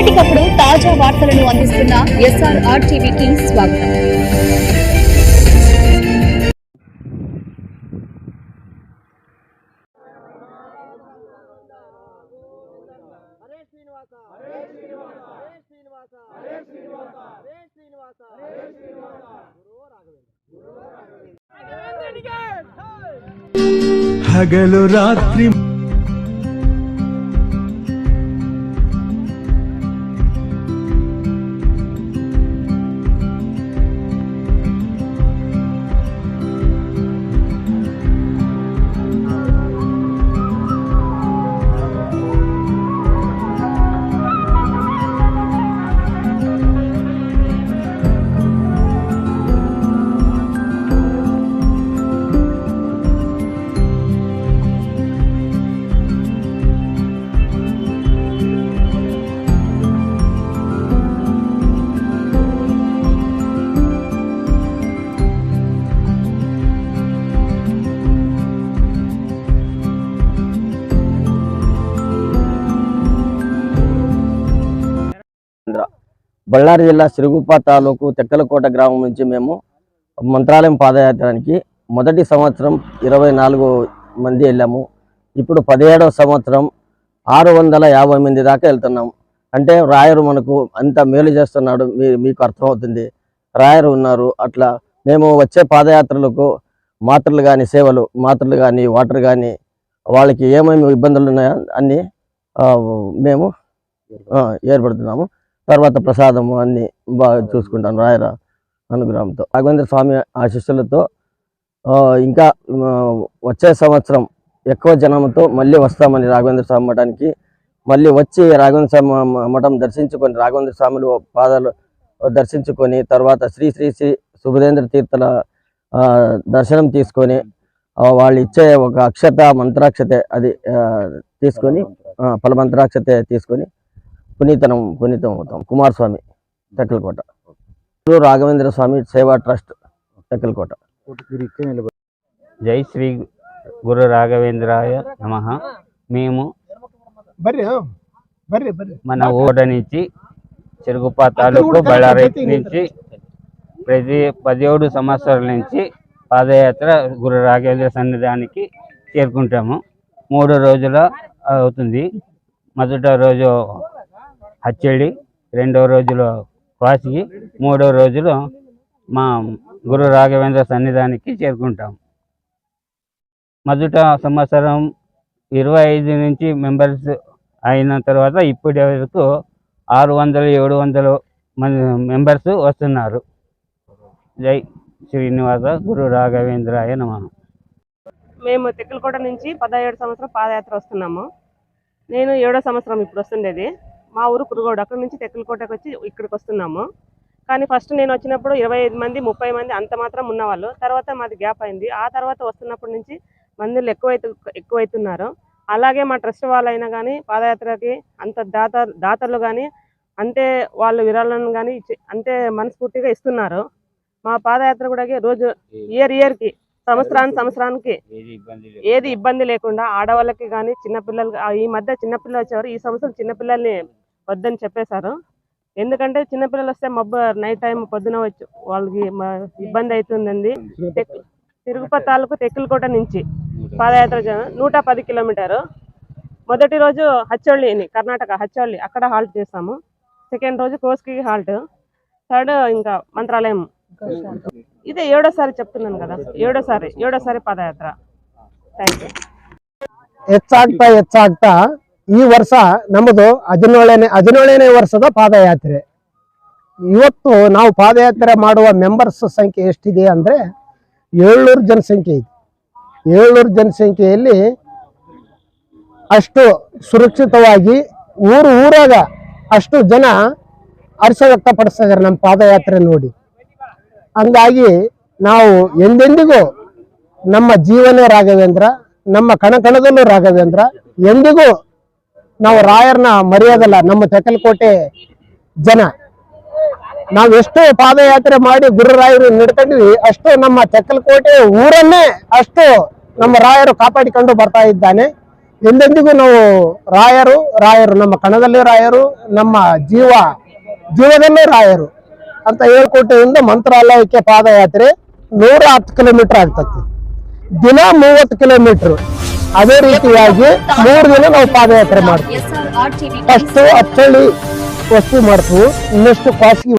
ఎప్పటికప్పుడు తాజా వార్తలను అందిస్తున్న SRR టీవీకి స్వాగతం. ಹಗಲು ರಾತ್ರಿ బళ్ళారి జిల్లా సిరుగుప్ప తాలూకు తెక్కలకోట గ్రామం నుంచి మేము మంత్రాలయం పాదయాత్రానికి మొదటి సంవత్సరం 24 మంది వెళ్ళాము. ఇప్పుడు 17వ సంవత్సరం 650 మంది దాకా వెళ్తున్నాము. అంటే రాయరు మనకు అంత మేలు చేస్తున్నాడు, మీకు అర్థమవుతుంది. రాయరు ఉన్నారు. అట్లా మేము వచ్చే పాదయాత్రలకు మాత్రలు కానీ సేవలు, మాత్రలు కానీ వాటర్ కానీ వాళ్ళకి ఏమేమి ఇబ్బందులు ఉన్నాయో అన్నీ మేము ఏర్పడుతున్నాము. తర్వాత ప్రసాదము అన్ని బాగా చూసుకుంటాను రాయర అనుగ్రహంతో, రాఘవేంద్ర స్వామి ఆశీస్సులతో. ఇంకా వచ్చే సంవత్సరం ఎక్కువ జనంతో మళ్ళీ వస్తామని రాఘవేంద్ర స్వామి మఠానికి మళ్ళీ వచ్చి రాఘవేంద్ర స్వామి మఠం దర్శించుకొని రాఘవేంద్ర స్వాములు పాదాలు దర్శించుకొని తర్వాత శ్రీ శ్రీ శ్రీ సుభదేంద్ర తీర్థల దర్శనం తీసుకొని వాళ్ళు ఇచ్చే ఒక అక్షత మంత్రాక్షతే అది తీసుకొని ఫలమంత్రాక్షతే తీసుకొని పునీతం అవుతాం. కుమారస్వామి తెక్కలకోట, రాఘవేంద్ర స్వామి సేవా ట్రస్ట్ తెక్కలకోట. జై శ్రీ గురు రాఘవేంద్రాయ నమః. మేము మన ఊట నుంచి సిరుగుప్ప తాలూకు బళ్ళారి నుంచి ప్రతి 17 సంవత్సరాల నుంచి పాదయాత్ర గురు రాఘవేంద్ర సన్నిధానికి చేరుకుంటాము. 3 రోజుల అవుతుంది. మొదటి రోజు హచ్చడి, 2వ రోజులో వాసికి, 3వ రోజులో మా గురు రాఘవేంద్ర సన్నిధానికి చేరుకుంటాం. మొదట సంవత్సరం 25 నుంచి మెంబర్స్ అయిన తర్వాత ఇప్పటి వరకు 600-700 మంది మెంబర్స్ వస్తున్నారు. జై శ్రీనివాస గురు రాఘవేంద్రాయ నమః. మేము తెక్కలకోట నుంచి 17 సంవత్సరం పాదయాత్ర వస్తున్నాము. నేను 7వ సంవత్సరం ఇప్పుడు వస్తుండేది. మా ఊరు కురుగోడు, అక్కడి నుంచి తెక్కలకోటకు వచ్చి ఇక్కడికి వస్తున్నాము. కానీ ఫస్ట్ నేను వచ్చినప్పుడు 25 మంది 30 మంది అంత మాత్రం ఉన్నవాళ్ళు. తర్వాత మాది గ్యాప్ అయింది. ఆ తర్వాత వస్తున్నప్పటి నుంచి మందులు ఎక్కువైతున్నారు. అలాగే మా ట్రస్ట్ వాళ్ళైనా కానీ పాదయాత్రకి అంత దాతలు కానీ అంతే వాళ్ళు విరాళాలను కానీ అంతే మనస్ఫూర్తిగా ఇస్తున్నారు. మా పాదయాత్ర కూడా రోజు ఇయర్కి సంవత్సరానికి ఏది ఇబ్బంది లేకుండా ఆడవాళ్ళకి కానీ చిన్నపిల్లలు, ఈ మధ్య చిన్నపిల్లలు వచ్చేవారు. ఈ సంవత్సరం చిన్నపిల్లల్ని వద్దని చెప్పేశారు. ఎందుకంటే చిన్నపిల్లలు వస్తే నైట్ టైం పొద్దున వచ్చి వాళ్ళకి ఇబ్బంది అవుతుందండి. తిరుగుపతి తాలూకు తెక్కలకోట నుంచి పాదయాత్ర 110 కిలోమీటరు. మొదటి రోజు హచ్చొల్లి, కర్ణాటక హచ్చొల్లి, అక్కడ హాల్ట్ చేస్తాము. సెకండ్ రోజు కోస్కి హాల్ట్, థర్డ్ ఇంకా మంత్రాలయం. ఇదే 7వసారి చెప్తున్నాను కదా, 7వసారి ಪಾದಯಾತ್ರ. Thank you. ಹೆಚ್ಚಾಗ್ತಾ ಈ ವರ್ಷ ನಮ್ಮದು 17ನೇ ವರ್ಷದ ಪಾದಯಾತ್ರೆ. ಇವತ್ತು ನಾವು ಪಾದಯಾತ್ರೆ ಮಾಡುವ ಮೆಂಬರ್ಸ್ ಸಂಖ್ಯೆ ಎಷ್ಟಿದೆ ಅಂದರೆ 700 ಜನಸಂಖ್ಯೆ ಇದೆ. 700 ಜನಸಂಖ್ಯೆಯಲ್ಲಿ ಅಷ್ಟು ಸುರಕ್ಷಿತವಾಗಿ ಊರಾಗ ಅಷ್ಟು ಜನ ಹರ್ಷ ವ್ಯಕ್ತಪಡಿಸ್ತಿದ್ದಾರೆ ನಮ್ಮ ಪಾದಯಾತ್ರೆ ನೋಡಿ. ಹಂಗಾಗಿ ನಾವು ಎಂದೆಂದಿಗೂ ನಮ್ಮ ಜೀವನೇ ರಾಘವೇಂದ್ರ, ನಮ್ಮ ಕಣಕಣದಲ್ಲೂ ರಾಘವೇಂದ್ರ, ಎಂದಿಗೂ ನಾವು ರಾಯರನ್ನ ಮರೆಯೋದಲ್ಲ. ನಮ್ಮ ತೆಕ್ಕಲಕೋಟೆ ಜನ ನಾವು ಎಷ್ಟು ಪಾದಯಾತ್ರೆ ಮಾಡಿ ಗುರುರಾಯರು ನಡ್ಕೊಂಡ್ವಿ, ಅಷ್ಟು ನಮ್ಮ ತೆಕ್ಕಲಕೋಟೆ ಊರನ್ನೇ ಅಷ್ಟು ನಮ್ಮ ರಾಯರು ಕಾಪಾಡಿಕೊಂಡು ಬರ್ತಾ ಇದ್ದಾನೆ. ಎಂದೆಂದಿಗೂ ನಾವು ರಾಯರು ನಮ್ಮ ಕಣದಲ್ಲಿ ರಾಯರು, ನಮ್ಮ ಜೀವದಲ್ಲೇ ರಾಯರು ಅಂತ ಹೇಳ್ಕೊಟ್ಟಿಯಿಂದ ಮಂತ್ರಾಲಯಕ್ಕೆ ಪಾದಯಾತ್ರೆ 110 ಕಿಲೋಮೀಟರ್ ಆಗ್ತದೆ, ದಿನ 30 ಕಿಲೋಮೀಟರ್. ಅದೇ ರೀತಿಯಾಗಿ 3 ದಿನ ನಾವು ಪಾದಯಾತ್ರೆ ಮಾಡ್ತೀವಿ. SRR TV ಫಸ್ಟ್ ಅಚ್ಚಳ್ಳಿ ವಸ್ತು ಮಾಡ್ತೀವಿ, ಇನ್ನಷ್ಟು ಖಾಸಗಿ